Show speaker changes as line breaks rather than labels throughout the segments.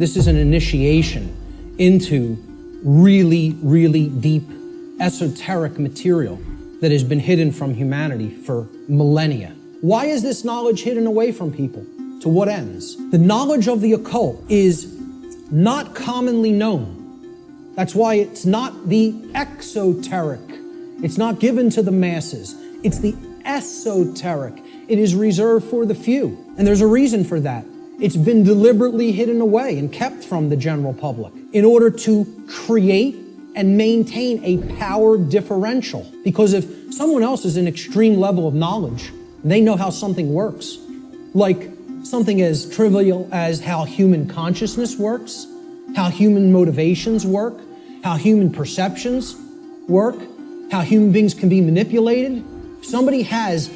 This is an initiation into really, really deep esoteric material that has been hidden from humanity for millennia. Why is this knowledge hidden away from people? To what ends? The knowledge of the occult is not commonly known. That's why it's not the exoteric. It's not given to the masses. It's the esoteric. It is reserved for the few. And there's a reason for that. It's been deliberately hidden away and kept from the general public in order to create and maintain a power differential. Because if someone else is an extreme level of knowledge, they know how something works, like something as trivial as how human consciousness works, how human motivations work, how human perceptions work, how human beings can be manipulated. Somebody has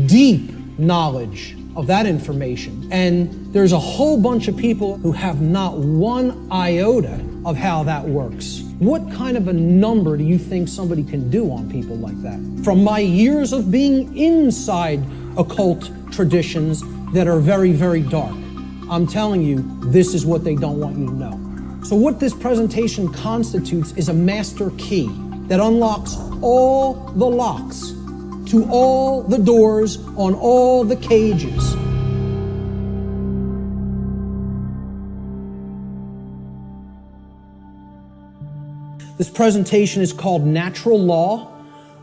deep knowledge of that information, and there's a whole bunch of people who have not one iota of how that works. What kind of a number do you think somebody can do on people like that? From my years of being inside occult traditions that are very, very dark, I'm telling you, this is what they don't want you to know. So what this presentation constitutes is a master key that unlocks all the locks to all the doors on all the cages. This presentation is called Natural Law,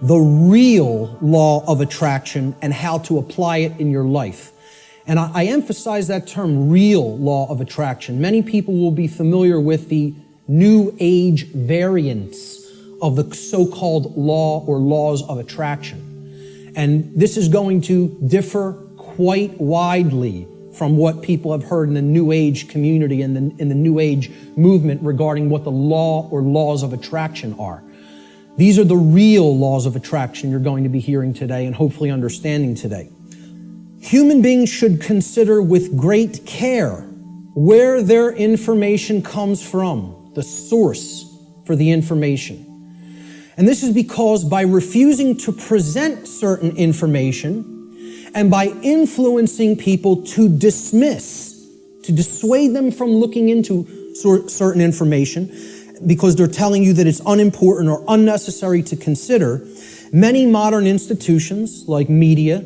the real law of attraction, and how to apply it in your life. And I emphasize that term, real law of attraction. Many people will be familiar with the New Age variants of the so-called law or laws of attraction. And this is going to differ quite widely from what people have heard in the New Age community and in the New Age movement regarding what the law or laws of attraction are. These are the real laws of attraction you're going to be hearing today and hopefully understanding today. Human beings should consider with great care where their information comes from, the source for the information. And this is because by refusing to present certain information and by influencing people to dismiss, to dissuade them from looking into certain information because they're telling you that it's unimportant or unnecessary to consider, many modern institutions like media,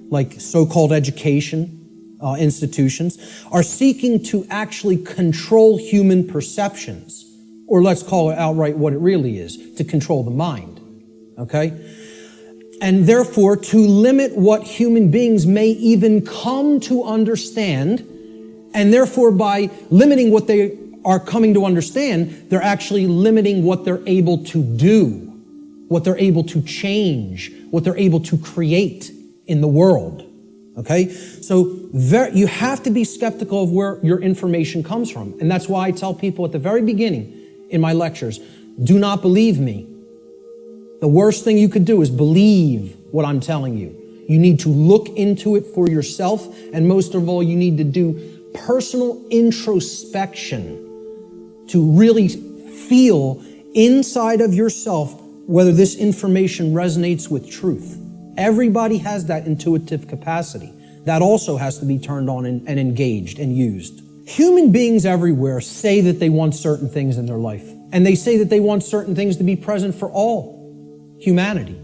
like so-called education institutions, are seeking to actually control human perceptions. Or let's call it outright what it really is, to control the mind, okay? And therefore, to limit what human beings may even come to understand, and therefore by limiting what they are coming to understand, they're actually limiting what they're able to do, what they're able to change, what they're able to create in the world, okay? So you have to be skeptical of where your information comes from. And that's why I tell people at the very beginning, in my lectures, do not believe me. The worst thing you could do is believe what I'm telling you. You need to look into it for yourself, and most of all, you need to do personal introspection to really feel inside of yourself whether this information resonates with truth. Everybody has that intuitive capacity. That also has to be turned on and engaged and used. Human beings everywhere say that they want certain things in their life. And they say that they want certain things to be present for all humanity.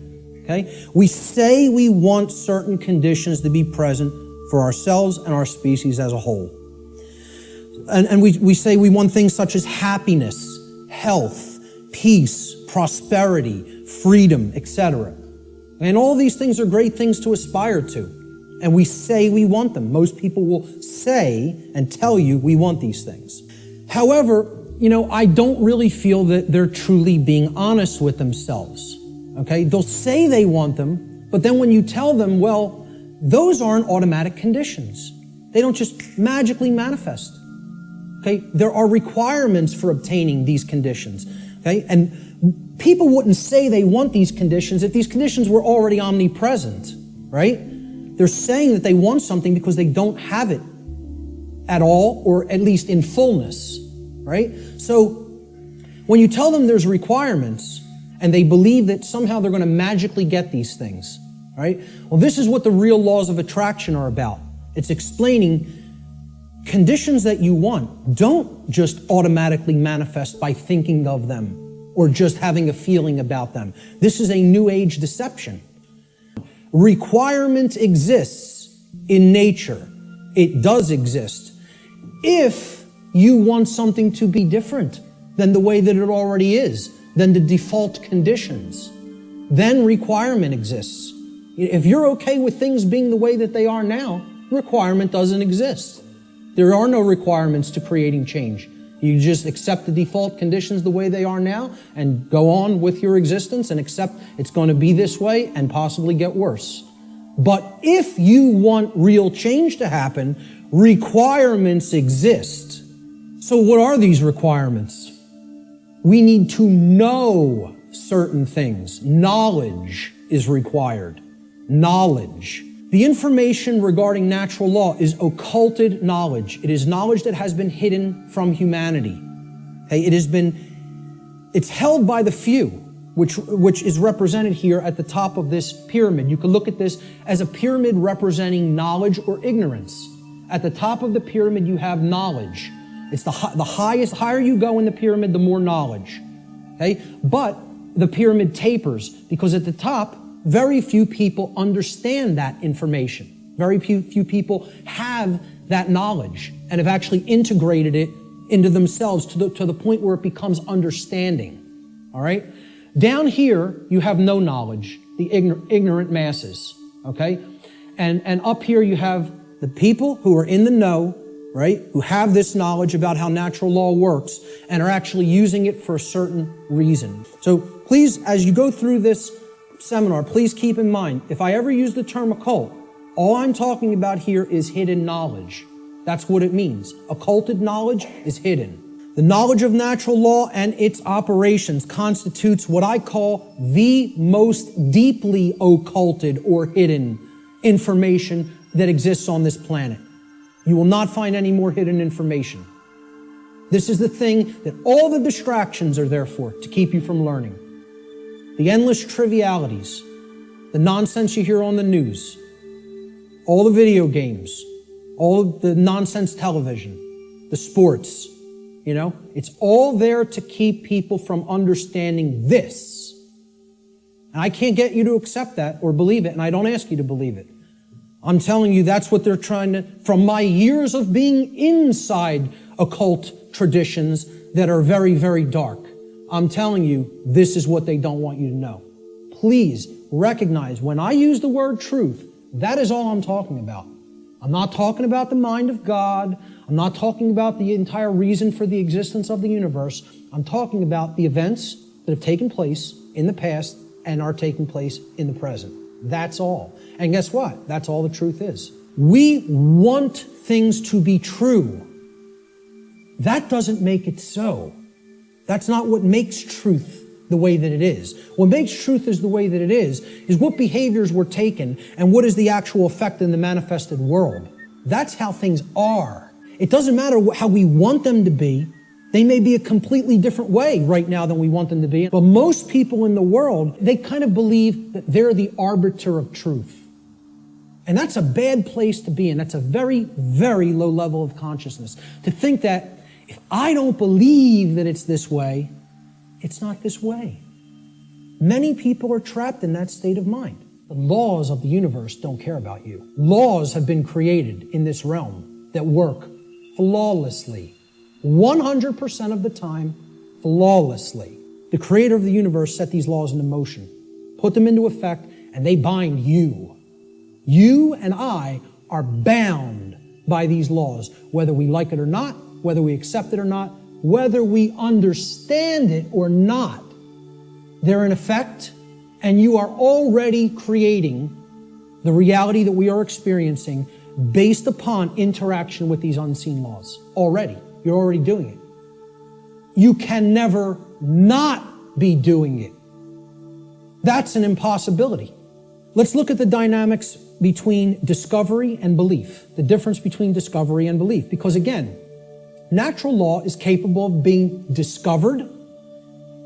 Okay? We say we want certain conditions to be present for ourselves and our species as a whole. And we say we want things such as happiness, health, peace, prosperity, freedom, etc. And all these things are great things to aspire to. And we say we want them. Most people will say and tell you we want these things. However, I don't really feel that they're truly being honest with themselves. Okay? They'll say they want them, but then when you tell them, well, those aren't automatic conditions. They don't just magically manifest. Okay? There are requirements for obtaining these conditions. Okay? And people wouldn't say they want these conditions if these conditions were already omnipresent, right? They're saying that they want something because they don't have it at all, or at least in fullness, right? So when you tell them there's requirements and they believe that somehow they're going to magically get these things, right? Well, this is what the real laws of attraction are about. It's explaining Conditions that you want don't just automatically manifest by thinking of them or just having a feeling about them. This is a New Age deception. Requirement exists in nature. It does exist. If you want something to be different than the way that it already is, than the default conditions, then requirement exists. If you're okay with things being the way that they are now, requirement doesn't exist. There are no requirements to creating change. You just accept the default conditions the way they are now and go on with your existence and accept it's going to be this way and possibly get worse. But if you want real change to happen, requirements exist. So what are these requirements? We need to know certain things. Knowledge is required. Knowledge. The information regarding natural law is occulted knowledge. It is knowledge that has been hidden from humanity. Okay? It's held by the few, which is represented here at the top of this pyramid. You can look at this as a pyramid representing knowledge or ignorance. At the top of the pyramid, you have knowledge. It's the higher you go in the pyramid, the more knowledge. Okay? But the pyramid tapers because at the top, very few people understand that information. Very few people have that knowledge and have actually integrated it into themselves to the point where it becomes understanding. All right? Down here, you have no knowledge, the ignorant masses. Okay? And up here, you have the people who are in the know, right? Who have this knowledge about how natural law works and are actually using it for a certain reason. So please, as you go through this seminar, please keep in mind, if I ever use the term occult, all I'm talking about here is hidden knowledge. That's what it means. Occulted knowledge is hidden. The knowledge of natural law and its operations constitutes what I call the most deeply occulted or hidden information that exists on this planet. You will not find any more hidden information. This is the thing that all the distractions are there for, to keep you from learning. The endless trivialities, the nonsense you hear on the news, all the video games, all of the nonsense television, the sports, it's all there to keep people from understanding this. And I can't get you to accept that or believe it, and I don't ask you to believe it. I'm telling you that's what they're trying to, from my years of being inside occult traditions that are very, very dark. I'm telling you, this is what they don't want you to know. Please recognize when I use the word truth, that is all I'm talking about. I'm not talking about the mind of God. I'm not talking about the entire reason for the existence of the universe. I'm talking about the events that have taken place in the past and are taking place in the present. That's all. And guess what? That's all the truth is. We want things to be true. That doesn't make it so. That's not what makes truth the way that it is. What makes truth is the way that it is what behaviors were taken and what is the actual effect in the manifested world. That's how things are. It doesn't matter how we want them to be. They may be a completely different way right now than we want them to be. But most people in the world, they kind of believe that they're the arbiter of truth. And that's a bad place to be in. That's a very, very low level of consciousness. To think that if I don't believe that it's this way, it's not this way. Many people are trapped in that state of mind. The laws of the universe don't care about you. Laws have been created in this realm that work flawlessly. 100% of the time, flawlessly. The creator of the universe set these laws into motion, put them into effect, and they bind you. You and I are bound by these laws, whether we like it or not, whether we accept it or not, whether we understand it or not. They're in effect, and you are already creating the reality that we are experiencing based upon interaction with these unseen laws. Already. You're already doing it. You can never not be doing it. That's an impossibility. Let's look at the dynamics between discovery and belief, the difference between discovery and belief. Because again, natural law is capable of being discovered,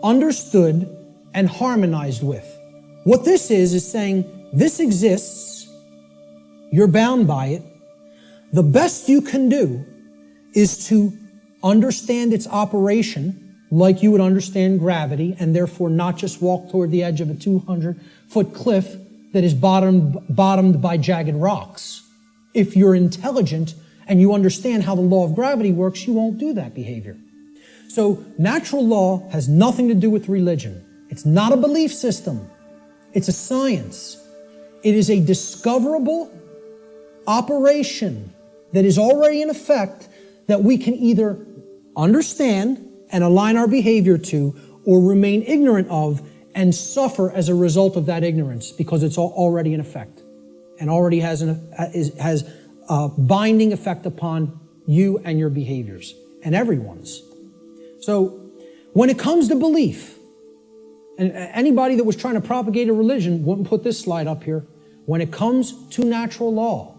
understood, and harmonized with. What this is saying, this exists, you're bound by it. The best you can do is to understand its operation like you would understand gravity, and therefore not just walk toward the edge of a 200-foot cliff that is bottomed by jagged rocks. If you're intelligent and you understand how the law of gravity works, you won't do that behavior. So natural law has nothing to do with religion. It's not a belief system. It's a science. It is a discoverable operation that is already in effect that we can either understand and align our behavior to, or remain ignorant of and suffer as a result of that ignorance, because it's already in effect and already has a binding effect upon you and your behaviors and everyone's. So when it comes to belief, and anybody that was trying to propagate a religion wouldn't put this slide up here. When it comes to natural law,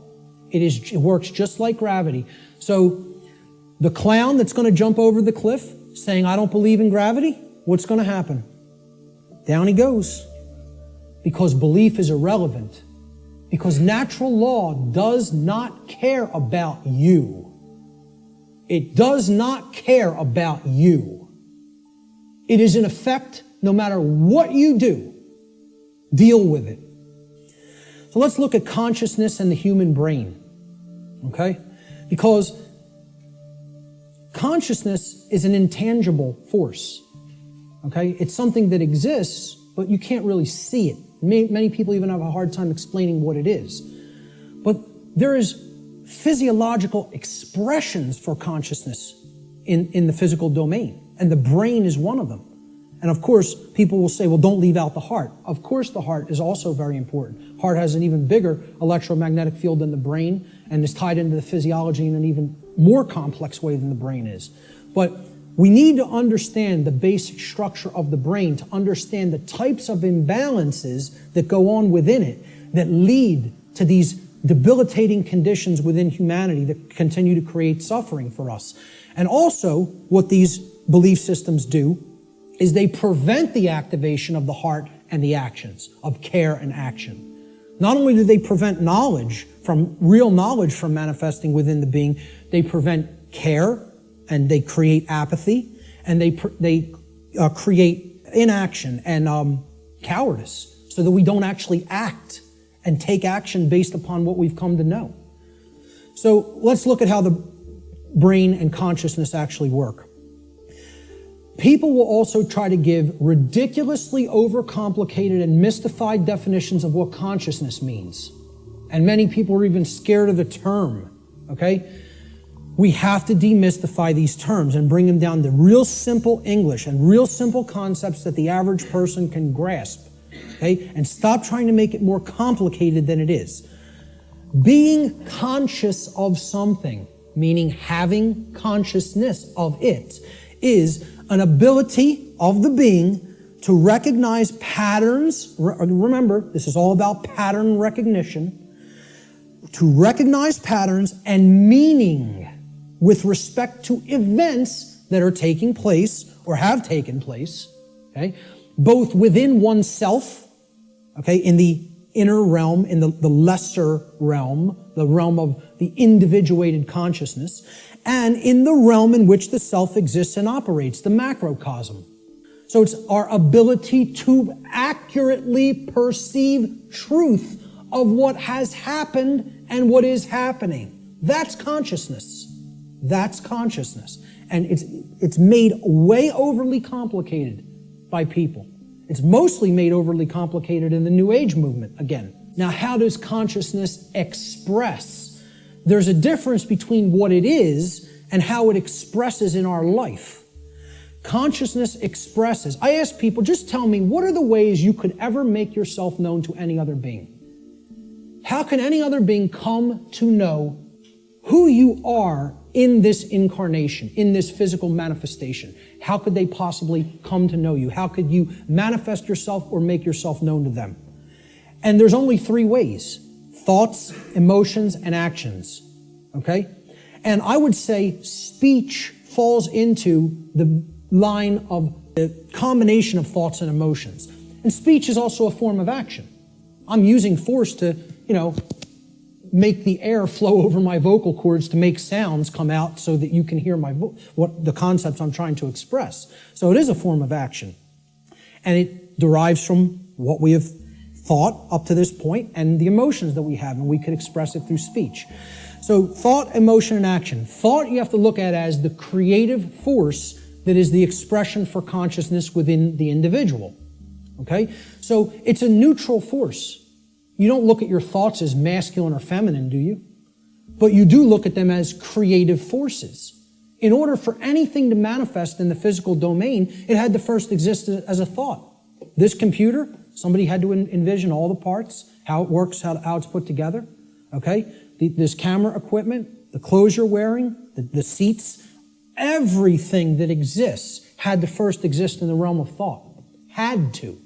it works just like gravity. So the clown that's going to jump over the cliff saying, I don't believe in gravity, what's going to happen? Down he goes. Because belief is irrelevant. Because natural law does not care about you. It does not care about you. It is in effect, no matter what you do, deal with it. So let's look at consciousness and the human brain. Okay? Because consciousness is an intangible force. Okay? It's something that exists, but you can't really see it. Many people even have a hard time explaining what it is. But there is physiological expressions for consciousness in the physical domain, and the brain is one of them. And of course, people will say, well, don't leave out the heart. Of course, the heart is also very important. Heart has an even bigger electromagnetic field than the brain and is tied into the physiology in an even more complex way than the brain is. But we need to understand the basic structure of the brain to understand the types of imbalances that go on within it that lead to these debilitating conditions within humanity that continue to create suffering for us. And also, what these belief systems do is they prevent the activation of the heart and the actions, of care and action. Not only do they prevent real knowledge from manifesting within the being, they prevent care, and they create apathy, and they create inaction and cowardice, so that we don't actually act and take action based upon what we've come to know. So let's look at how the brain and consciousness actually work. People will also try to give ridiculously overcomplicated and mystified definitions of what consciousness means. And many people are even scared of the term, okay? We have to demystify these terms and bring them down to real simple English and real simple concepts that the average person can grasp, okay? And stop trying to make it more complicated than it is. Being conscious of something, meaning having consciousness of it, is an ability of the being to recognize patterns. Remember, this is all about pattern recognition. To recognize patterns and meaning with respect to events that are taking place or have taken place, okay, both within oneself, okay, in the inner realm, in the lesser realm, the realm of the individuated consciousness, and in the realm in which the self exists and operates, the macrocosm. So it's our ability to accurately perceive truth of what has happened and what is happening. That's consciousness. That's consciousness. And it's made way overly complicated by people. It's mostly made overly complicated in the New Age movement, again. Now, how does consciousness express? There's a difference between what it is and how it expresses in our life. Consciousness expresses. I ask people, just tell me, what are the ways you could ever make yourself known to any other being? How can any other being come to know who you are in this incarnation, in this physical manifestation? How could they possibly come to know you? How could you manifest yourself or make yourself known to them? And there's only three ways: thoughts, emotions, and actions. Okay? And I would say speech falls into the line of the combination of thoughts and emotions. And speech is also a form of action. I'm using force to, make the air flow over my vocal cords to make sounds come out so that you can hear what the concepts I'm trying to express. So it is a form of action. And it derives from what we have thought up to this point and the emotions that we have, and we could express it through speech. So thought, emotion, and action. Thought you have to look at as the creative force that is the expression for consciousness within the individual. Okay? So it's a neutral force. You don't look at your thoughts as masculine or feminine, do you? But you do look at them as creative forces. In order for anything to manifest in the physical domain, it had to first exist as a thought. This computer, somebody had to envision all the parts, how it works, how it's put together. Okay? This camera equipment, the clothes you're wearing, the seats, everything that exists had to first exist in the realm of thought. Had to.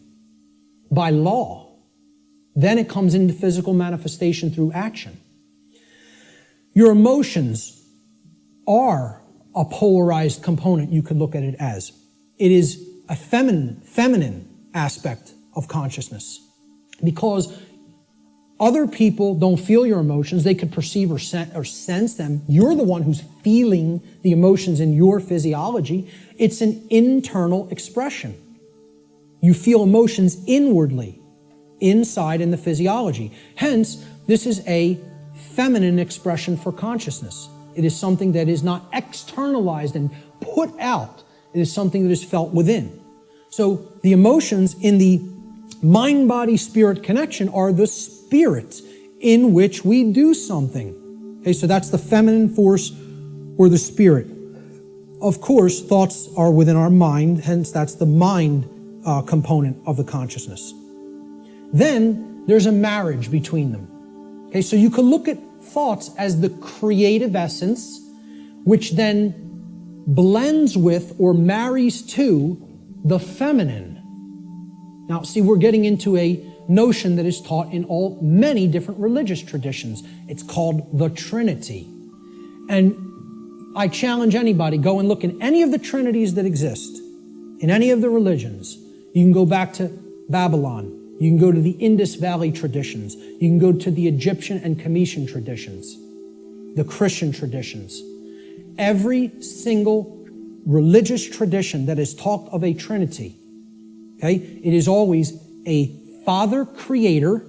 By law. Then it comes into physical manifestation through action. Your emotions are a polarized component, you could look at it as. It is a feminine aspect of consciousness. Because other people don't feel your emotions, they could perceive or sense them. You're the one who's feeling the emotions in your physiology. It's an internal expression. You feel emotions inwardly, inside in the physiology. Hence, this is a feminine expression for consciousness. It is something that is not externalized and put out. It is something that is felt within. So the emotions in the mind-body-spirit connection are the spirit in which we do something. Okay, so that's the feminine force or the spirit. Of course, thoughts are within our mind, hence that's the mind component of the consciousness. Then there's a marriage between them. Okay, so you could look at thoughts as the creative essence, which then blends with or marries to the feminine. Now, see, we're getting into a notion that is taught in many different religious traditions. It's called the Trinity. And I challenge anybody, go and look in any of the trinities that exist, in any of the religions. You can go back to Babylon. You can go to the Indus Valley traditions. You can go to the Egyptian and Cometian traditions, the Christian traditions. Every single religious tradition that has talked of a Trinity, okay, it is always a Father Creator,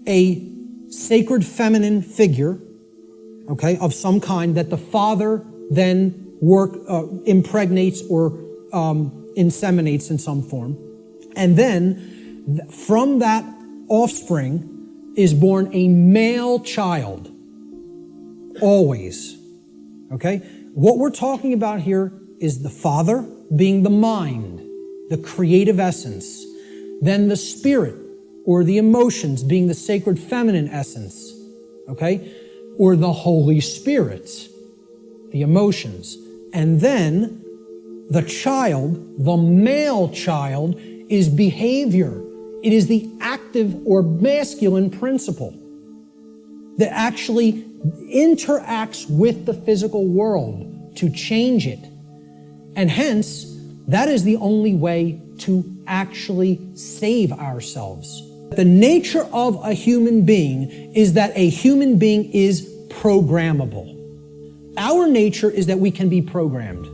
a sacred feminine figure, okay, of some kind that the Father then impregnates or inseminates in some form. And then from that offspring is born a male child. Always. Okay? What we're talking about here is the Father being the mind, the creative essence. Then the spirit or the emotions being the sacred feminine essence. Okay? Or the Holy Spirit, the emotions. And then the child, the male child, is behavior. It is the active or masculine principle that actually interacts with the physical world to change it. And hence, that is the only way to actually save ourselves. The nature of a human being is that a human being is programmable. Our nature is that we can be programmed.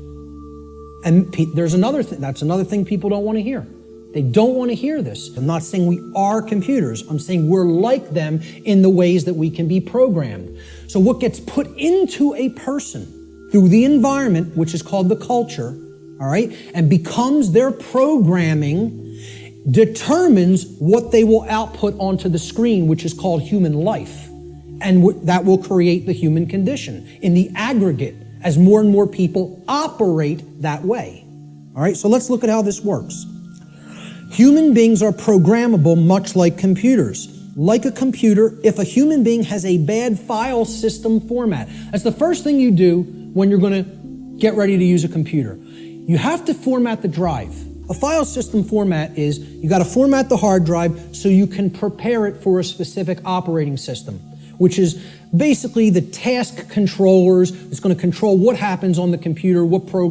And there's another thing, that's another thing people don't want to hear. They don't want to hear this. I'm not saying we are computers. I'm saying we're like them in the ways that we can be programmed. So what gets put into a person through the environment, which is called the culture, all right, and becomes their programming, determines what they will output onto the screen, which is called human life. And that will create the human condition in the aggregate as more and more people operate that way. All right, so let's look at how this works. Human beings are programmable much like computers. Like a computer, if a human being has a bad file system format, that's the first thing you do when you're going to get ready to use a computer. You have to format the drive. A file system format is you got to format the hard drive so you can prepare it for a specific operating system, which is basically the task controllers. It's going to control what happens on the computer,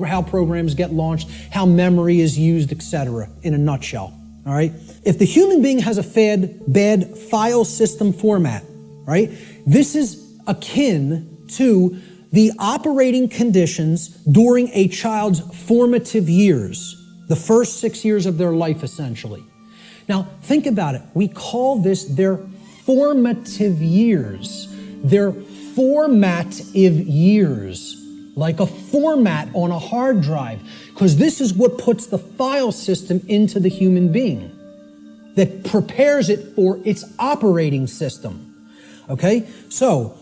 how programs get launched, how memory is used, etc. in a nutshell. All right? If the human being has a bad file system format, right? This is akin to the operating conditions during a child's formative years, the first 6 years of their life, essentially. Now, think about it. We call this their formative years. Their formative years, like a format on a hard drive, because this is what puts the file system into the human being, that prepares it for its operating system. Okay? So,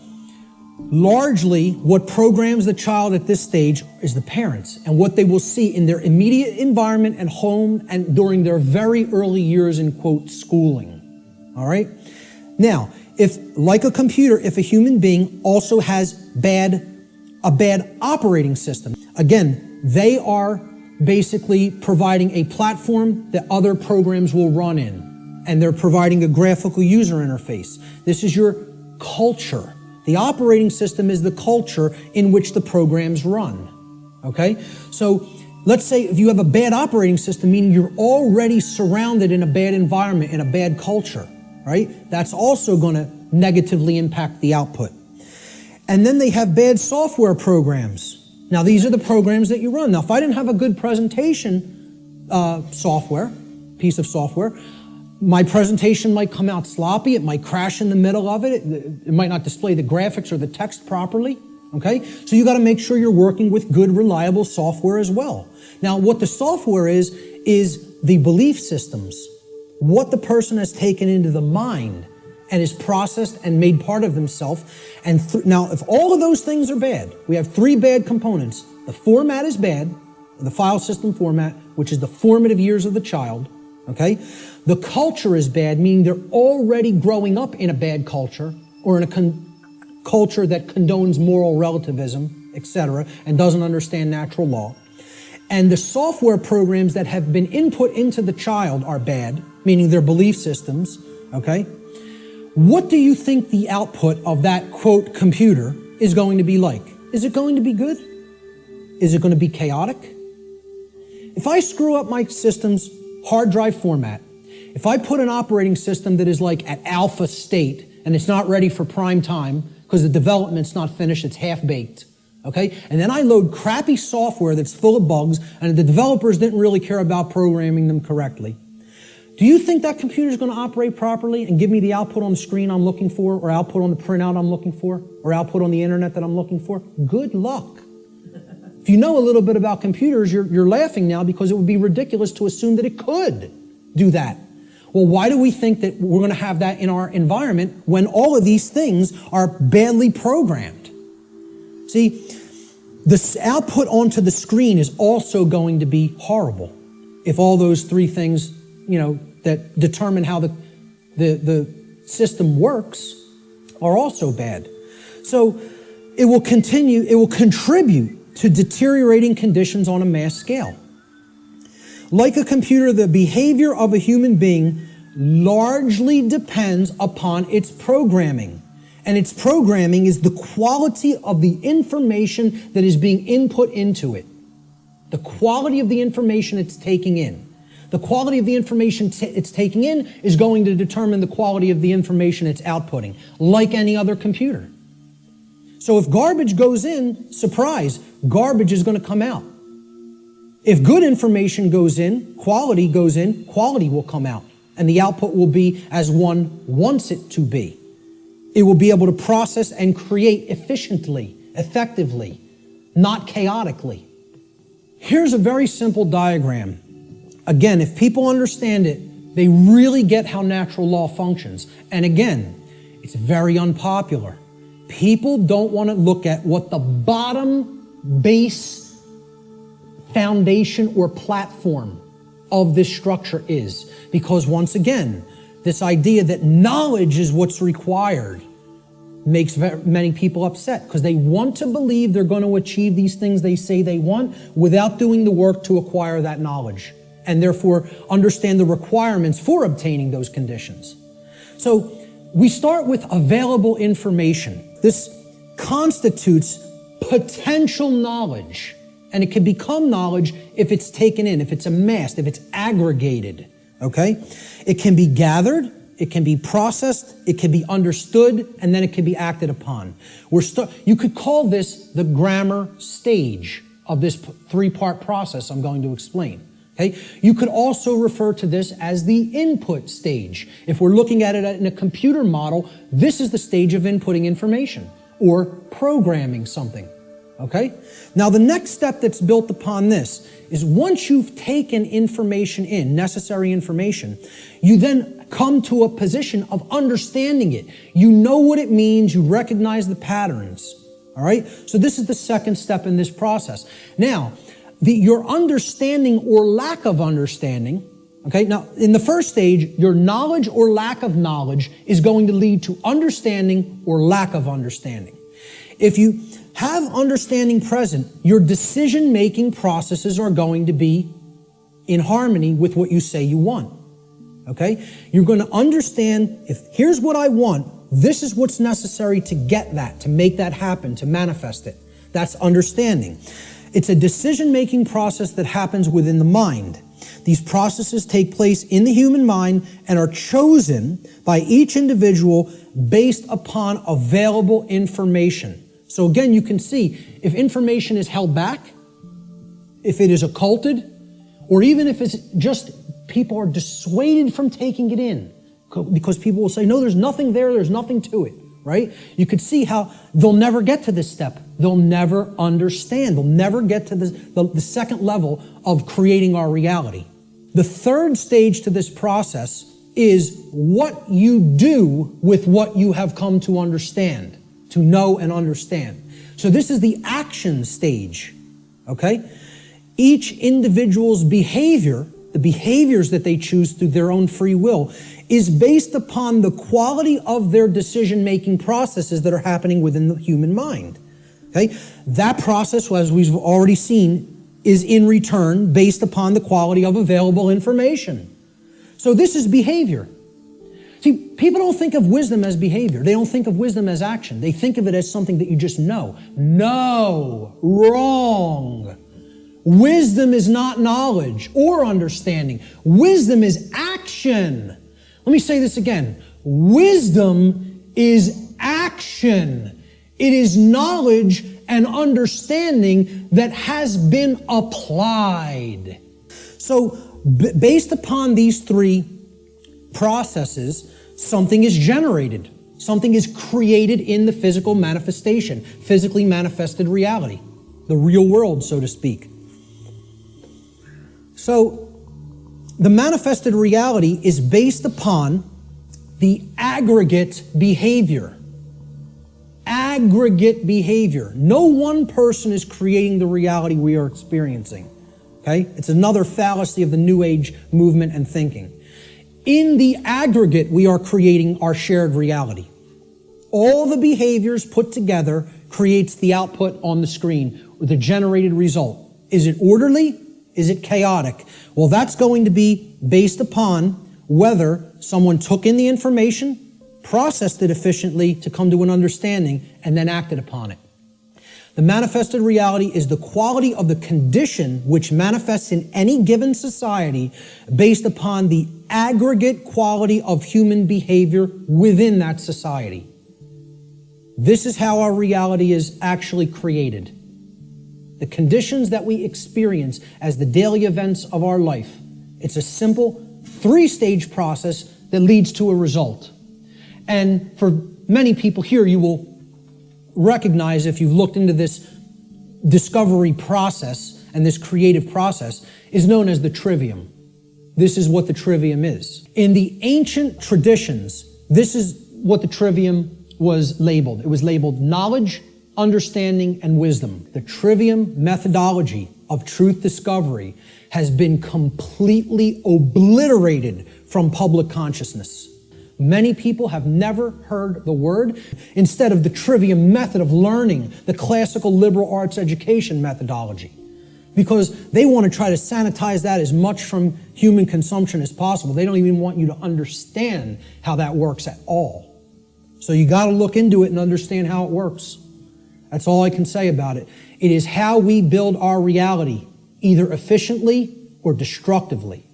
largely, what programs the child at this stage is the parents and what they will see in their immediate environment and home and during their very early years in, quote, schooling. All right? Now, if, like a computer, if a human being also has a bad operating system, again, they are basically providing a platform that other programs will run in, and they're providing a graphical user interface. This is your culture. The operating system is the culture in which the programs run, okay? So let's say if you have a bad operating system, meaning you're already surrounded in a bad environment, in a bad culture, right? That's also going to negatively impact the output. And then they have bad software programs. Now, these are the programs that you run. Now, if I didn't have a good presentation piece of software, my presentation might come out sloppy. It might crash in the middle of it. It might not display the graphics or the text properly, okay? So you got to make sure you're working with good, reliable software as well. Now, what the software is the belief systems, what the person has taken into the mind and is processed and made part of themselves. And now, if all of those things are bad, we have three bad components. The format is bad, the file system format, which is the formative years of the child, okay? The culture is bad, meaning they're already growing up in a bad culture or in a culture that condones moral relativism, etc., and doesn't understand natural law. And the software programs that have been input into the child are bad, meaning their belief systems, okay? What do you think the output of that, quote, computer is going to be like? Is it going to be good? Is it going to be chaotic? If I screw up my system's hard drive format, if I put an operating system that is like at alpha state and it's not ready for prime time because the development's not finished, it's half-baked, okay? And then I load crappy software that's full of bugs and the developers didn't really care about programming them correctly. Do you think that computer is going to operate properly and give me the output on the screen I'm looking for, or output on the printout I'm looking for, or output on the internet that I'm looking for? Good luck. If you know a little bit about computers, you're laughing now because it would be ridiculous to assume that it could do that. Well, why do we think that we're going to have that in our environment when all of these things are badly programmed? See, the output onto the screen is also going to be horrible if all those three things, that determine how the system works are also bad. So it will contribute to deteriorating conditions on a mass scale. Like a computer, the behavior of a human being largely depends upon its programming. And its programming is the quality of the information that is being input into it. The quality of the information it's taking in. The quality of the information it's taking in is going to determine the quality of the information it's outputting, like any other computer. So if garbage goes in, surprise, garbage is going to come out. If good information goes in, quality will come out. And the output will be as one wants it to be. It will be able to process and create efficiently, effectively, not chaotically. Here's a very simple diagram. Again, if people understand it, they really get how natural law functions. And again, it's very unpopular. People don't want to look at what the bottom base foundation or platform of this structure is. Because once again, this idea that knowledge is what's required makes many people upset because they want to believe they're going to achieve these things they say they want without doing the work to acquire that knowledge, and therefore understand the requirements for obtaining those conditions. So we start with available information. This constitutes potential knowledge, and it can become knowledge if it's taken in, if it's amassed, if it's aggregated, okay? It can be gathered, it can be processed, it can be understood, and then it can be acted upon. You could call this the grammar stage of this three-part process I'm going to explain. Okay? You could also refer to this as the input stage. If we're looking at it in a computer model, this is the stage of inputting information or programming something. Okay? Now the next step that's built upon this is once you've taken information in, necessary information, you then come to a position of understanding it. You know what it means, you recognize the patterns. All right? So this is the second step in this process. Now, your understanding or lack of understanding, okay? Now, in the first stage, your knowledge or lack of knowledge is going to lead to understanding or lack of understanding. If you have understanding present, your decision-making processes are going to be in harmony with what you say you want, okay? You're going to understand, here's what I want, this is what's necessary to get that, to make that happen, to manifest it. That's understanding. It's a decision-making process that happens within the mind. These processes take place in the human mind and are chosen by each individual based upon available information. So again, you can see if information is held back, if it is occulted, or even if it's just people are dissuaded from taking it in because people will say, no, there's nothing there, there's nothing to it, right? You could see how they'll never get to this step. They'll never understand. They'll never get to the second level of creating our reality. The third stage to this process is what you do with what you have come to understand, to know and understand. So this is the action stage, okay? Each individual's behavior, the behaviors that they choose through their own free will, is based upon the quality of their decision-making processes that are happening within the human mind. Okay? That process, as we've already seen, is in return based upon the quality of available information. So this is behavior. See, people don't think of wisdom as behavior. They don't think of wisdom as action. They think of it as something that you just know. No, wrong. Wisdom is not knowledge or understanding. Wisdom is action. Let me say this again. Wisdom is action. It is knowledge and understanding that has been applied. So, based upon these three processes, something is generated. Something is created in the physical manifestation, physically manifested reality, the real world, so to speak. So, the manifested reality is based upon the aggregate behavior. Aggregate behavior. No one person is creating the reality we are experiencing. Okay? It's another fallacy of the New Age movement and thinking. In the aggregate, we are creating our shared reality. All the behaviors put together creates the output on the screen, or the generated result. Is it orderly? Is it chaotic? Well, that's going to be based upon whether someone took in the information, processed it efficiently to come to an understanding, and then acted upon it. The manifested reality is the quality of the condition which manifests in any given society based upon the aggregate quality of human behavior within that society. This is how our reality is actually created. The conditions that we experience as the daily events of our life. It's a simple three-stage process that leads to a result. And for many people here, you will recognize, if you've looked into this discovery process and this creative process, is known as the trivium. This is what the trivium is. In the ancient traditions, this is what the trivium was labeled. It was labeled knowledge, understanding, and wisdom. The trivium methodology of truth discovery has been completely obliterated from public consciousness. Many people have never heard the word. Instead of the trivium method of learning, the classical liberal arts education methodology, because they want to try to sanitize that as much from human consumption as possible. They don't even want you to understand how that works at all. So you got to look into it and understand how it works. That's all I can say about it. It is how we build our reality, either efficiently or destructively.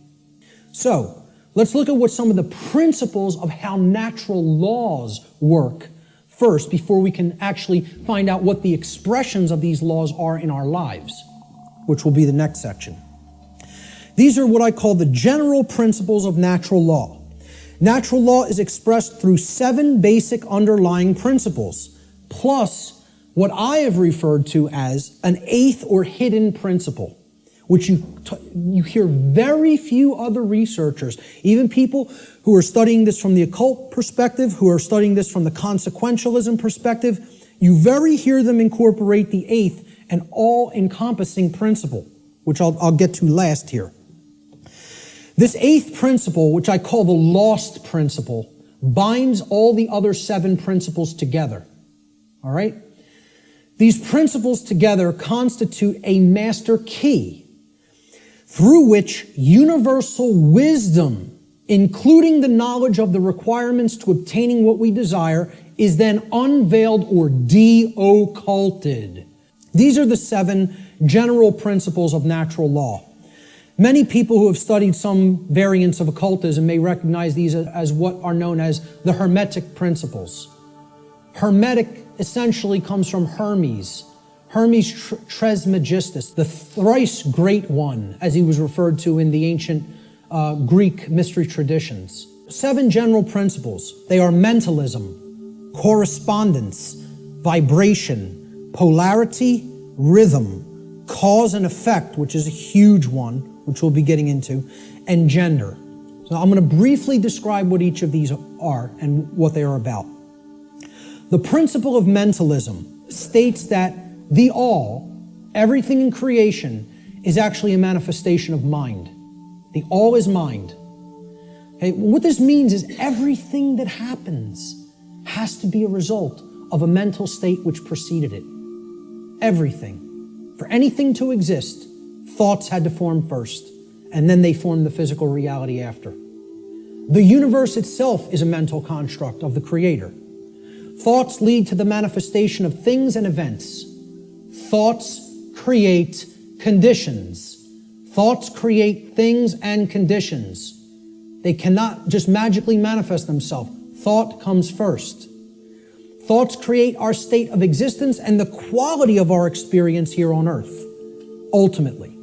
So, let's look at what some of the principles of how natural laws work first before we can actually find out what the expressions of these laws are in our lives, which will be the next section. These are what I call the general principles of natural law. Natural law is expressed through 7 basic underlying principles, plus what I have referred to as an 8th or hidden principle, which you hear very few other researchers, even people who are studying this from the occult perspective, who are studying this from the consequentialism perspective, you very hear them incorporate the 8th and all-encompassing principle, which I'll get to last here. This 8th principle, which I call the lost principle, binds all the other 7 principles together. All right? These principles together constitute a master key through which universal wisdom, including the knowledge of the requirements to obtaining what we desire, is then unveiled or de-occulted. These are the 7 general principles of natural law. Many people who have studied some variants of occultism may recognize these as what are known as the Hermetic principles. Hermetic essentially comes from Hermes. Hermes Trismegistus, the thrice great one, as he was referred to in the ancient Greek mystery traditions. 7 general principles. They are mentalism, correspondence, vibration, polarity, rhythm, cause and effect, which is a huge one, which we'll be getting into, and gender. So I'm going to briefly describe what each of these are and what they are about. The principle of mentalism states that the all, everything in creation, is actually a manifestation of mind. The all is mind. Okay? What this means is everything that happens has to be a result of a mental state which preceded it. Everything. For anything to exist, thoughts had to form first, and then they formed the physical reality after. The universe itself is a mental construct of the Creator. Thoughts lead to the manifestation of things and events. Thoughts create conditions. Thoughts create things and conditions. They cannot just magically manifest themselves. Thought comes first. Thoughts create our state of existence and the quality of our experience here on earth, ultimately.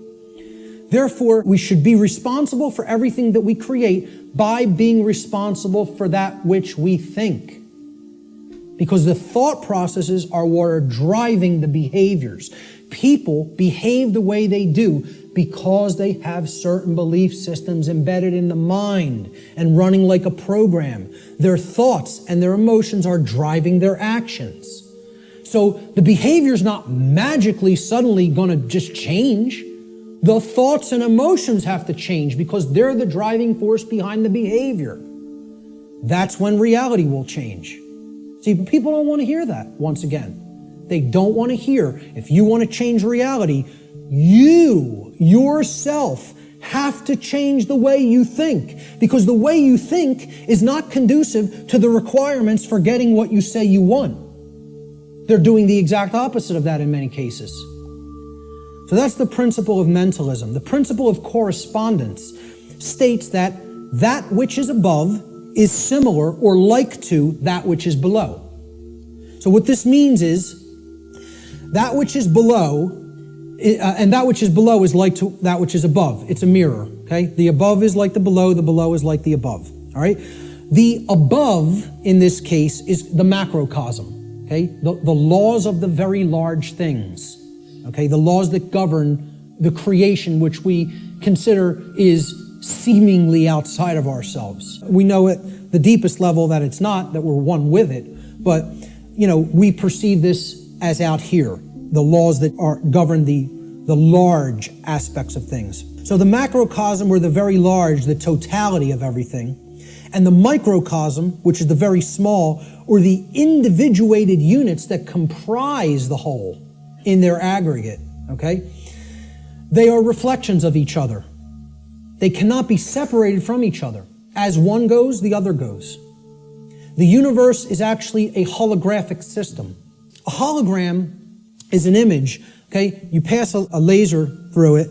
Therefore, we should be responsible for everything that we create by being responsible for that which we think. Because the thought processes are what are driving the behaviors. People behave the way they do because they have certain belief systems embedded in the mind and running like a program. Their thoughts and their emotions are driving their actions. So the behavior is not magically suddenly going to just change. The thoughts and emotions have to change because they're the driving force behind the behavior. That's when reality will change. See, people don't want to hear that, once again. They don't want to hear, if you want to change reality, you, yourself, have to change the way you think. Because the way you think is not conducive to the requirements for getting what you say you want. They're doing the exact opposite of that in many cases. So that's the principle of mentalism. The principle of correspondence states that that which is above is similar or like to that which is below. So what this means is that which is below, and that which is below is like to that which is above. It's a mirror, okay? The above is like the below is like the above, all right? The above, in this case, is the macrocosm, okay? The laws of the very large things, okay? The laws that govern the creation which we consider is seemingly outside of ourselves. We know at the deepest level that it's not, that we're one with it, but, we perceive this as out here, the laws that govern the large aspects of things. So the macrocosm, or the very large, the totality of everything, and the microcosm, which is the very small, or the individuated units that comprise the whole in their aggregate, okay? They are reflections of each other. They cannot be separated from each other. As one goes, the other goes. The universe is actually a holographic system. A hologram is an image, okay? You pass a laser through it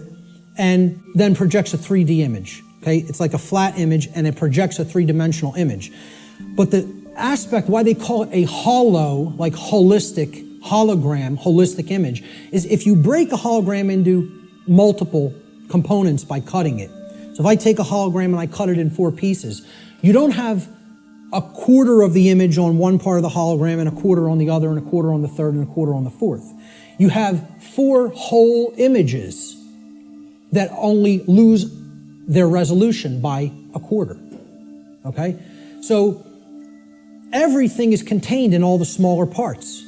and then projects a 3D image. Okay, it's like a flat image and it projects a three-dimensional image. But the aspect, why they call it a hollow, like holistic, hologram, holistic image, is if you break a hologram into multiple components by cutting it. So if I take a hologram and I cut it in 4 pieces, you don't have a quarter of the image on one part of the hologram and a quarter on the other and a quarter on the third and a quarter on the fourth. You have 4 whole images that only lose their resolution by a quarter. Okay? So everything is contained in all the smaller parts.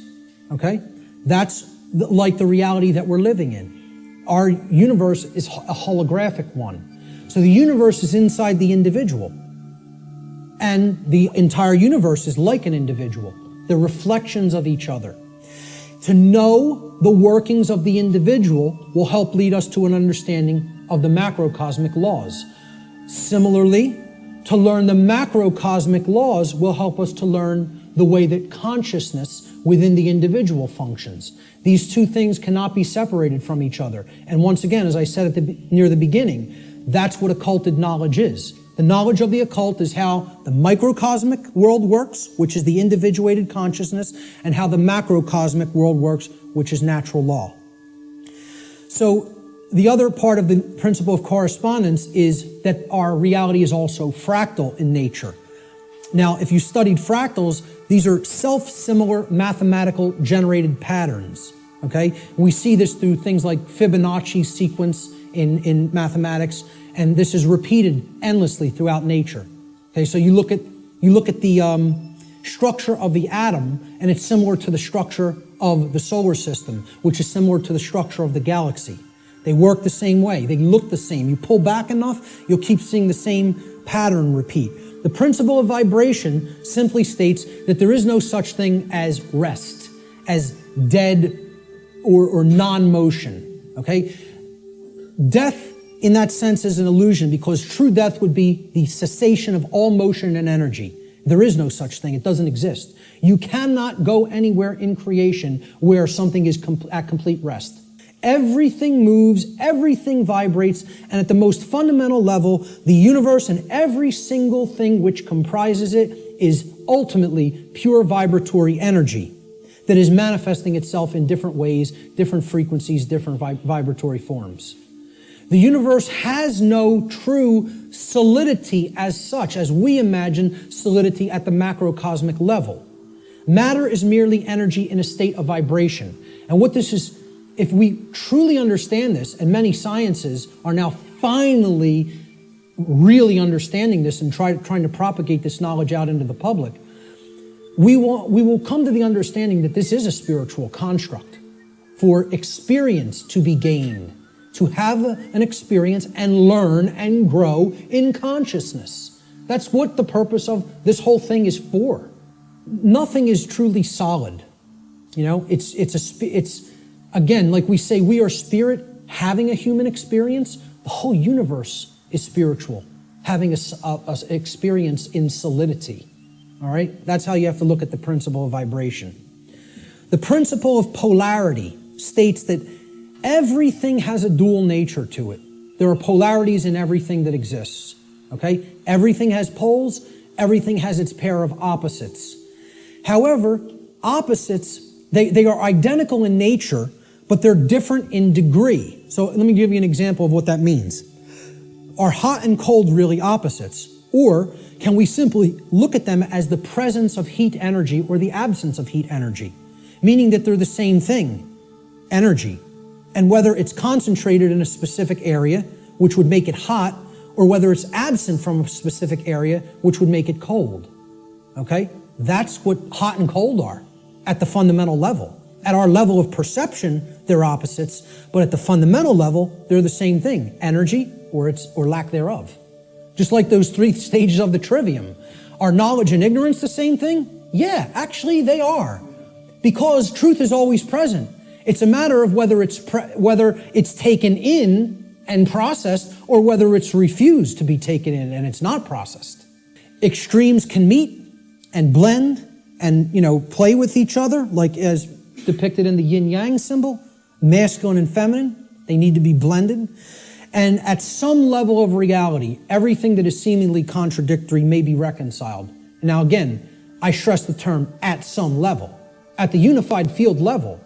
Okay? That's like the reality that we're living in. Our universe is a holographic one. So the universe is inside the individual. And the entire universe is like an individual. They're reflections of each other. To know the workings of the individual will help lead us to an understanding of the macrocosmic laws. Similarly, to learn the macrocosmic laws will help us to learn the way that consciousness within the individual functions. These two things cannot be separated from each other. And once again, as I said near the beginning, that's what occulted knowledge is. The knowledge of the occult is how the microcosmic world works, which is the individuated consciousness, and how the macrocosmic world works, which is natural law. So the other part of the principle of correspondence is that our reality is also fractal in nature. Now, if you studied fractals, these are self-similar mathematical generated patterns, okay? We see this through things like Fibonacci sequence in mathematics, and this is repeated endlessly throughout nature. Okay, so you look at the structure of the atom, and it's similar to the structure of the solar system, which is similar to the structure of the galaxy. They work the same way. They look the same. You pull back enough, you'll keep seeing the same pattern repeat. The principle of vibration simply states that there is no such thing as rest, as dead or non-motion. Okay? Death, in that sense, is an illusion, because true death would be the cessation of all motion and energy. There is no such thing. It doesn't exist. You cannot go anywhere in creation where something is at complete rest. Everything moves, everything vibrates, and at the most fundamental level, the universe and every single thing which comprises it is ultimately pure vibratory energy that is manifesting itself in different ways, different frequencies, different vibratory forms. The universe has no true solidity as such, as we imagine solidity at the macrocosmic level. Matter is merely energy in a state of vibration. And what this is, if we truly understand this, and many sciences are now finally really understanding this and trying to propagate this knowledge out into the public, we will come to the understanding that this is a spiritual construct for experience to be gained, to have an experience and learn and grow in consciousness. That's what the purpose of this whole thing is for. Nothing is truly solid. You know, it's again, like we say, we are spirit having a human experience. The whole universe is spiritual, having a experience in solidity. All right? That's how you have to look at the principle of vibration. The principle of polarity states that everything has a dual nature to it. There are polarities in everything that exists. Okay? Everything has poles. Everything has its pair of opposites. However, opposites, they are identical in nature, but they're different in degree. So let me give you an example of what that means. Are hot and cold really opposites? Or can we simply look at them as the presence of heat energy or the absence of heat energy? Meaning that they're the same thing, energy. And whether it's concentrated in a specific area, which would make it hot, or whether it's absent from a specific area, which would make it cold. Okay? That's what hot and cold are at the fundamental level. At our level of perception, they're opposites, but at the fundamental level, they're the same thing, energy or lack thereof. Just like those 3 stages of the trivium. Are knowledge and ignorance the same thing? Yeah, actually they are. Because truth is always present. It's a matter of whether it's taken in and processed, or whether it's refused to be taken in and it's not processed. Extremes can meet and blend and, play with each other, like as depicted in the yin-yang symbol, masculine and feminine. They need to be blended. And at some level of reality, everything that is seemingly contradictory may be reconciled. Now again, I stress the term at some level. At the unified field level,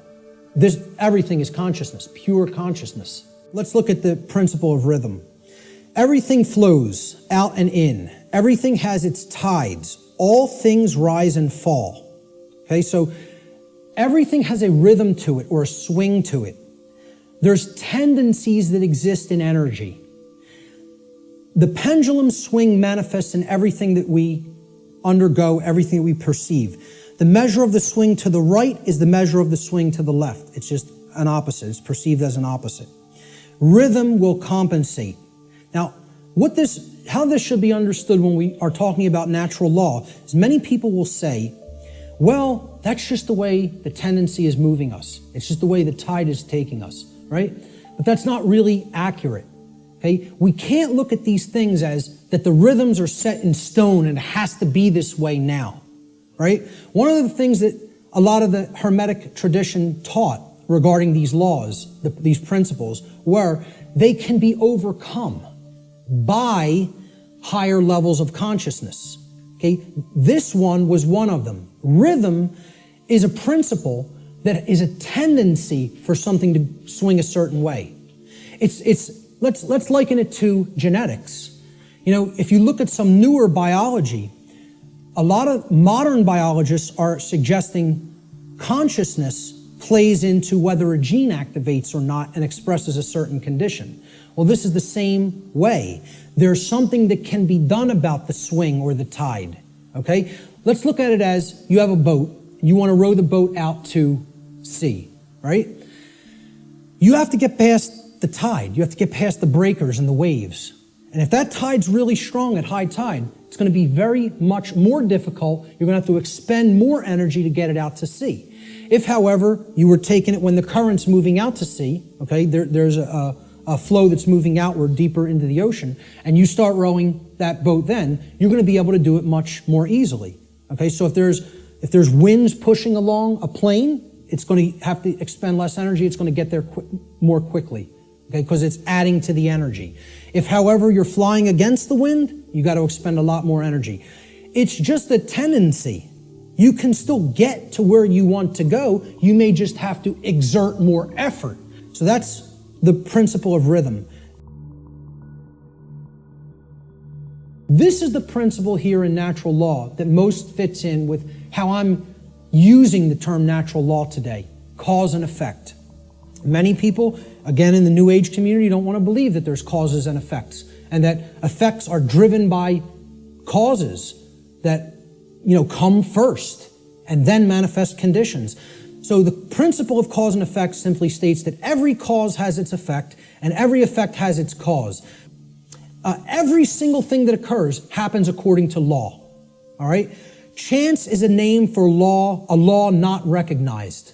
everything is consciousness, pure consciousness. Let's look at the principle of rhythm. Everything flows out and in. Everything has its tides. All things rise and fall. Okay, so everything has a rhythm to it or a swing to it. There's tendencies that exist in energy. The pendulum swing manifests in everything that we undergo, everything that we perceive. The measure of the swing to the right is the measure of the swing to the left. It's just an opposite. It's perceived as an opposite. Rhythm will compensate. Now, how this should be understood when we are talking about natural law is many people will say, well, that's just the way the tendency is moving us. It's just the way the tide is taking us, right? But that's not really accurate, okay? We can't look at these things as that the rhythms are set in stone and it has to be this way now, right? One of the things that a lot of the Hermetic tradition taught regarding these laws, these principles, were they can be overcome by higher levels of consciousness. Okay, this one was one of them. Rhythm is a principle that is a tendency for something to swing a certain way. Let's liken it to genetics. You know, if you look at some newer biology, a lot of modern biologists are suggesting consciousness plays into whether a gene activates or not and expresses a certain condition. Well, this is the same way. There's something that can be done about the swing or the tide, okay? Let's look at it as you have a boat. You want to row the boat out to sea, right? You have to get past the tide. You have to get past the breakers and the waves. And if that tide's really strong at high tide, it's going to be very much more difficult. You're going to have to expend more energy to get it out to sea. If, however, you were taking it when the current's moving out to sea, okay, there's a flow that's moving outward deeper into the ocean, and you start rowing that boat then, you're going to be able to do it much more easily. Okay, so if there's winds pushing along a plane, it's going to have to expend less energy. It's going to get there more quickly, okay, because it's adding to the energy. If, however, you're flying against the wind, you got to expend a lot more energy. It's just a tendency. You can still get to where you want to go. You may just have to exert more effort. So that's the principle of rhythm. This is the principle here in natural law that most fits in with how I'm using the term natural law today, cause and effect. Many people, again in the New Age community, don't want to believe that there's causes and effects, and that effects are driven by causes that, come first and then manifest conditions. So the principle of cause and effect simply states that every cause has its effect and every effect has its cause. Every single thing that occurs happens according to law. All right? Chance is a name for law, a law not recognized.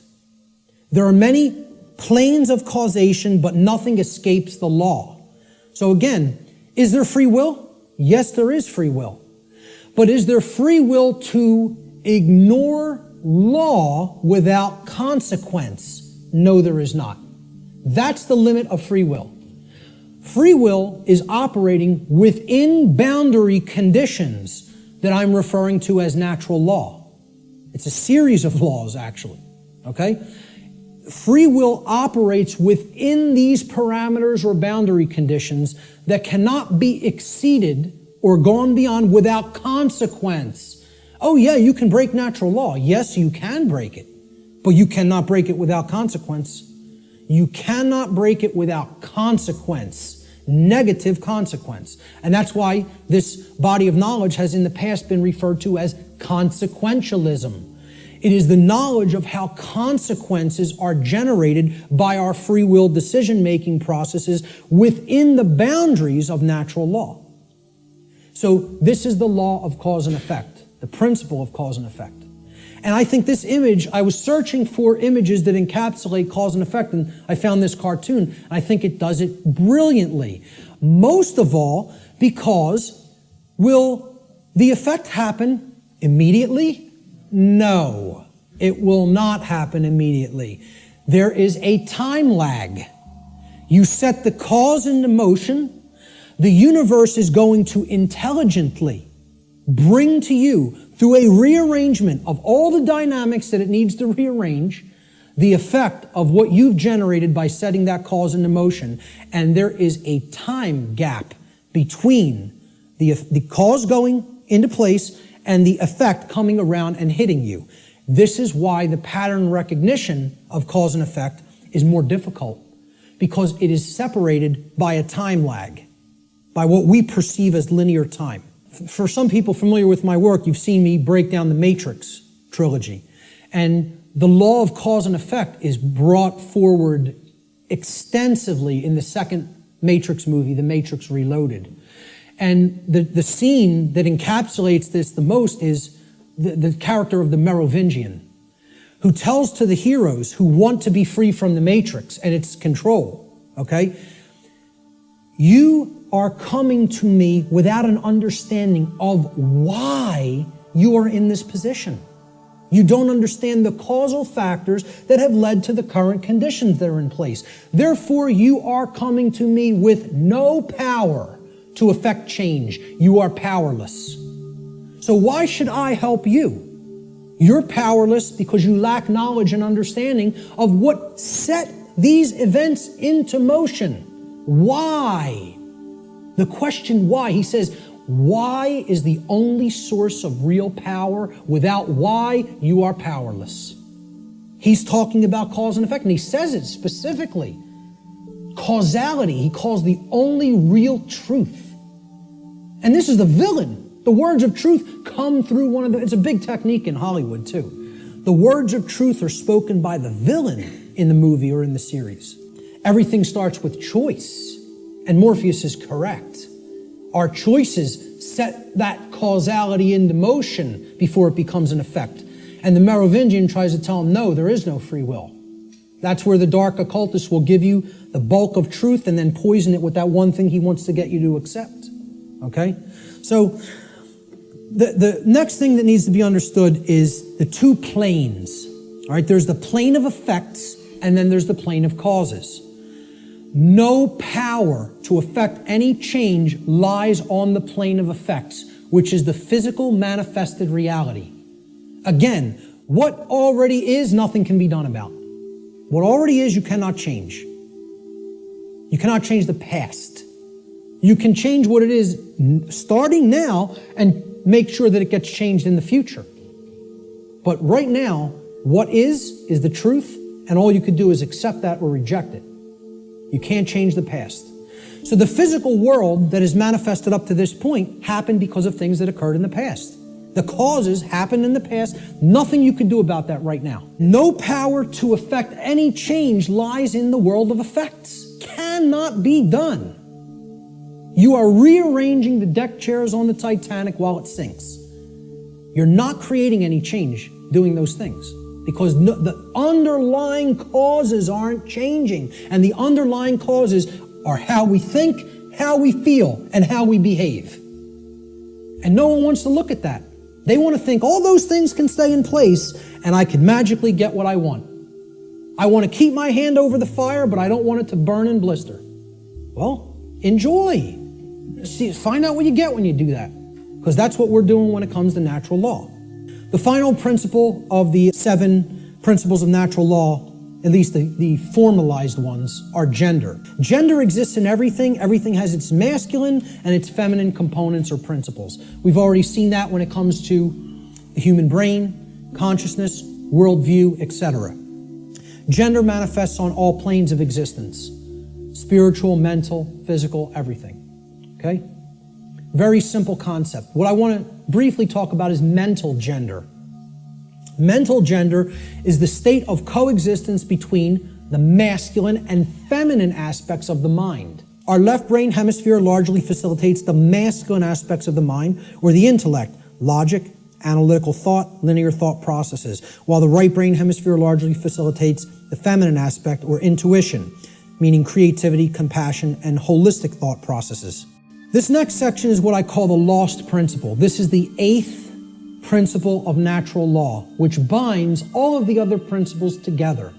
There are many planes of causation, but nothing escapes the law. So again, is there free will? Yes, there is free will. But is there free will to ignore law without consequence? No, there is not. That's the limit of free will. Free will is operating within boundary conditions that I'm referring to as natural law. It's a series of laws, actually, okay? Free will operates within these parameters or boundary conditions that cannot be exceeded or gone beyond without consequence. Oh yeah, you can break natural law. Yes, you can break it, but you cannot break it without consequence. You cannot break it without consequence, negative consequence. And that's why this body of knowledge has in the past been referred to as consequentialism. It is the knowledge of how consequences are generated by our free will decision-making processes within the boundaries of natural law. So this is the law of cause and effect, the principle of cause and effect. And I think this image, I was searching for images that encapsulate cause and effect, and I found this cartoon, and I think it does it brilliantly. Most of all, because will the effect happen immediately? No, it will not happen immediately. There is a time lag. You set the cause into motion. The universe is going to intelligently bring to you, through a rearrangement of all the dynamics that it needs to rearrange, the effect of what you've generated by setting that cause into motion. And there is a time gap between the cause going into place and the effect coming around and hitting you. This is why the pattern recognition of cause and effect is more difficult, because it is separated by a time lag, by what we perceive as linear time. For some people familiar with my work, you've seen me break down the Matrix trilogy. And the law of cause and effect is brought forward extensively in the second Matrix movie, The Matrix Reloaded. And the scene that encapsulates this the most is the character of the Merovingian, who tells to the heroes who want to be free from the Matrix and its control, okay? You are coming to me without an understanding of why you are in this position. You don't understand the causal factors that have led to the current conditions that are in place. Therefore, you are coming to me with no power to affect change. You are powerless. So why should I help you? You're powerless because you lack knowledge and understanding of what set these events into motion. Why? The question why, he says, why is the only source of real power. Without why, you are powerless. He's talking about cause and effect, and he says it specifically. Causality, he calls the only real truth. And this is the villain. The words of truth come through it's a big technique in Hollywood too. The words of truth are spoken by the villain in the movie or in the series. Everything starts with choice, and Morpheus is correct. Our choices set that causality into motion before it becomes an effect. And the Merovingian tries to tell him, no, there is no free will. That's where the dark occultist will give you the bulk of truth and then poison it with that one thing he wants to get you to accept. Okay? So the next thing that needs to be understood is the two planes. All right? There's the plane of effects, and then there's the plane of causes. No power to affect any change lies on the plane of effects, which is the physical manifested reality. Again, what already is, nothing can be done about. What already is, you cannot change. You cannot change the past. You can change what it is starting now and make sure that it gets changed in the future. But right now, what is the truth, and all you could do is accept that or reject it. You can't change the past. So the physical world that is manifested up to this point happened because of things that occurred in the past. The causes happened in the past. Nothing you can do about that right now. No power to affect any change lies in the world of effects. Cannot be done. You are rearranging the deck chairs on the Titanic while it sinks. You're not creating any change doing those things, because the underlying causes aren't changing. And the underlying causes are how we think, how we feel, and how we behave. And no one wants to look at that. They want to think all those things can stay in place and I can magically get what I want. I want to keep my hand over the fire, but I don't want it to burn and blister. Well, enjoy. See, find out what you get when you do that, because that's what we're doing when it comes to natural law. The final principle of the 7 principles of natural law, at least the formalized ones, are gender. Gender exists in everything. Everything has its masculine and its feminine components or principles. We've already seen that when it comes to the human brain, consciousness, worldview, etc. Gender manifests on all planes of existence: spiritual, mental, physical, everything. Okay? Very simple concept. What I want to briefly talk about is mental gender. Mental gender is the state of coexistence between the masculine and feminine aspects of the mind. Our left brain hemisphere largely facilitates the masculine aspects of the mind, or the intellect, logic, analytical thought, linear thought processes, while the right brain hemisphere largely facilitates the feminine aspect, or intuition, meaning creativity, compassion, and holistic thought processes. This next section is what I call the lost principle. This is the 8th principle of natural law, which binds all of the other principles together.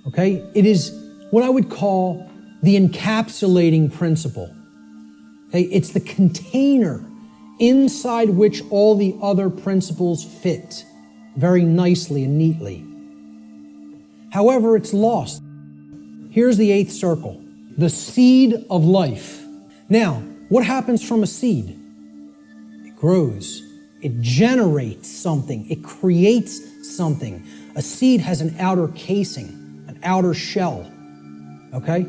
Okay? It is what I would call the encapsulating principle. Okay? It's the container inside which all the other principles fit very nicely and neatly. However, it's lost. Here's the 8th circle, the seed of life. Now, what happens from a seed? It grows. It generates something. It creates something. A seed has an outer casing, an outer shell, okay?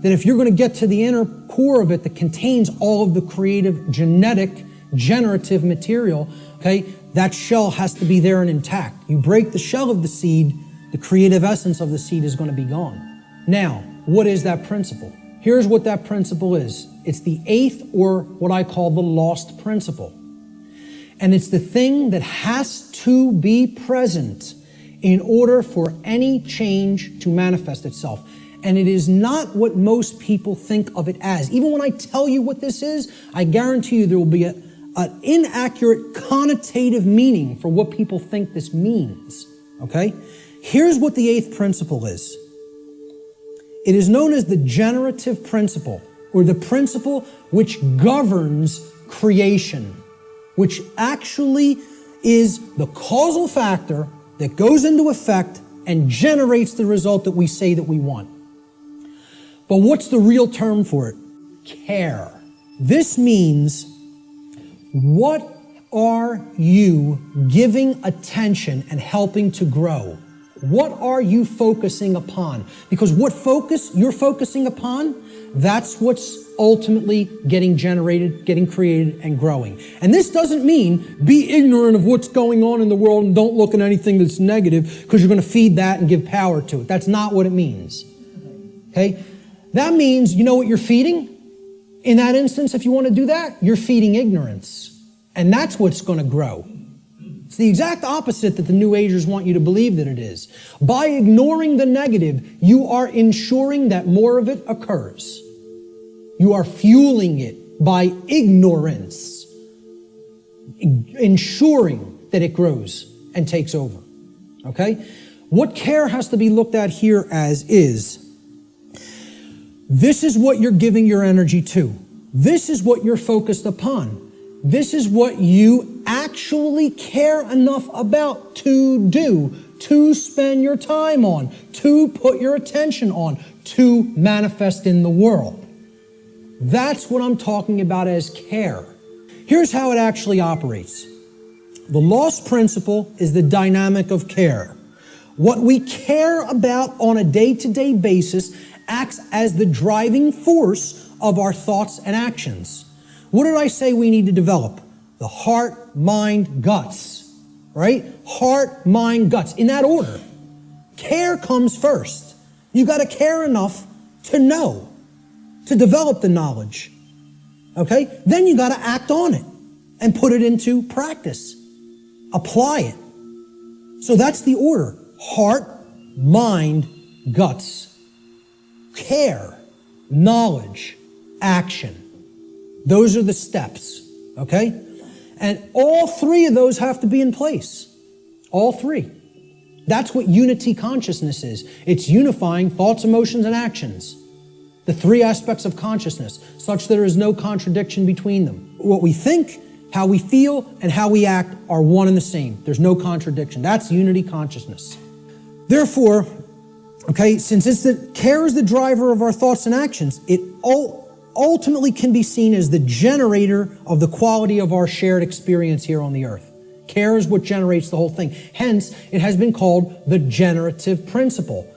That if you're going to get to the inner core of it that contains all of the creative, genetic, generative material, okay, that shell has to be there and intact. You break the shell of the seed, the creative essence of the seed is going to be gone. Now, what is that principle? Here's what that principle is. It's the 8th, or what I call the lost principle. And it's the thing that has to be present in order for any change to manifest itself. And it is not what most people think of it as. Even when I tell you what this is, I guarantee you there will be an inaccurate connotative meaning for what people think this means. Okay? Here's what the 8th principle is. It is known as the generative principle, or the principle which governs creation, which actually is the causal factor that goes into effect and generates the result that we say that we want. But what's the real term for it? Care. This means, what are you giving attention and helping to grow? What are you focusing upon? Because what focus you're focusing upon, that's what's ultimately getting generated, getting created, and growing. And this doesn't mean be ignorant of what's going on in the world and don't look at anything that's negative because you're going to feed that and give power to it. That's not what it means. Okay? That means, you know what you're feeding? In that instance, if you want to do that, you're feeding ignorance. And that's what's going to grow. It's the exact opposite that the New Agers want you to believe that it is. By ignoring the negative, you are ensuring that more of it occurs. You are fueling it by ignorance, ensuring that it grows and takes over. Okay? What care has to be looked at here as is, this is what you're giving your energy to. This is what you're focused upon. This is what you actually care enough about to do, to spend your time on, to put your attention on, to manifest in the world. That's what I'm talking about as care. Here's how it actually operates. The lost principle is the dynamic of care. What we care about on a day-to-day basis acts as the driving force of our thoughts and actions. What did I say we need to develop? The heart, mind, guts, right? Heart, mind, guts, in that order. Care comes first. You got to care enough to know, to develop the knowledge, okay? Then you got to act on it and put it into practice. Apply it. So that's the order. Heart, mind, guts. Care, knowledge, action. Those are the steps, okay? And all three of those have to be in place. All three. That's what unity consciousness is. It's unifying thoughts, emotions, and actions. The three aspects of consciousness, such that there is no contradiction between them. What we think, how we feel, and how we act are one and the same. There's no contradiction. That's unity consciousness. Therefore, okay, since care is the driver of our thoughts and actions, it ultimately can be seen as the generator of the quality of our shared experience here on the earth. Care is what generates the whole thing. Hence, it has been called the generative principle.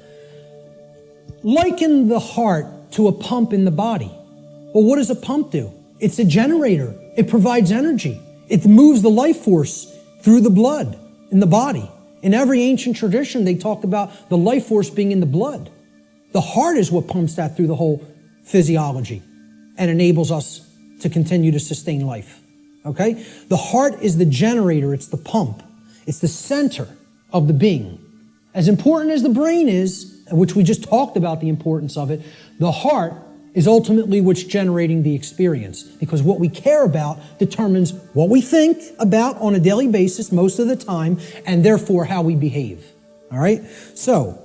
Liken the heart to a pump in the body. Well, what does a pump do? It's a generator. It provides energy. It moves the life force through the blood in the body. In every ancient tradition, they talk about the life force being in the blood. The heart is what pumps that through the whole physiology and enables us to continue to sustain life, okay? The heart is the generator, it's the pump. It's the center of the being. As important as the brain is, which we just talked about the importance of it, the heart is ultimately what's generating the experience, because what we care about determines what we think about on a daily basis most of the time, and therefore how we behave, all right? So,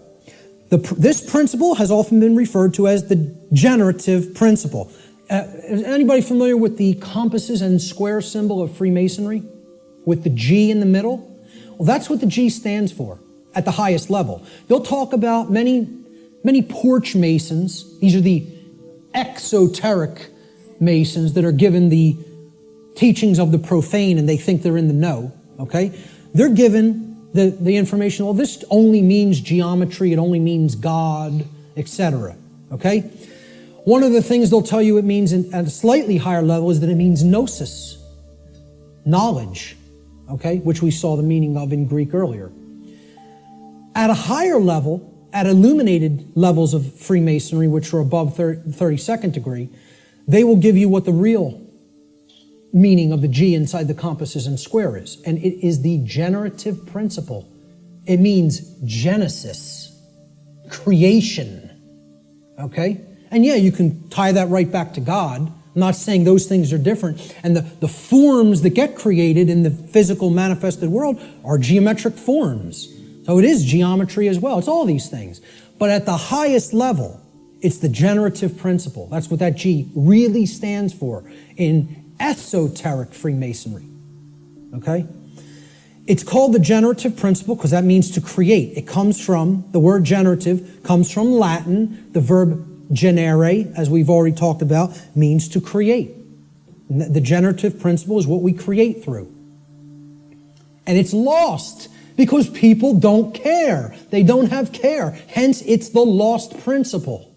This principle has often been referred to as the generative principle. Is anybody familiar with the compasses and square symbol of Freemasonry? With the G in the middle? Well, that's what the G stands for at the highest level. They'll talk about many porch masons. These are the exoteric masons that are given the teachings of the profane and they think they're in the know, okay? They're given the information, well, this only means geometry, it only means God, etc., okay? One of the things they'll tell you it means at a slightly higher level is that it means gnosis, knowledge, okay, which we saw the meaning of in Greek earlier. At a higher level, at illuminated levels of Freemasonry, which are above 32nd degree, they will give you what the real meaning of the G inside the compasses and square is. And it is the generative principle. It means Genesis, creation, okay? And yeah, you can tie that right back to God. I'm not saying those things are different. And the forms that get created in the physical manifested world are geometric forms. So it is geometry as well. It's all these things. But at the highest level, it's the generative principle. That's what that G really stands for in esoteric Freemasonry. Okay? It's called the generative principle because that means to create. It comes from, the word generative comes from Latin. The verb generare, as we've already talked about, means to create. The generative principle is what we create through. And it's lost because people don't care. They don't have care. Hence, it's the lost principle.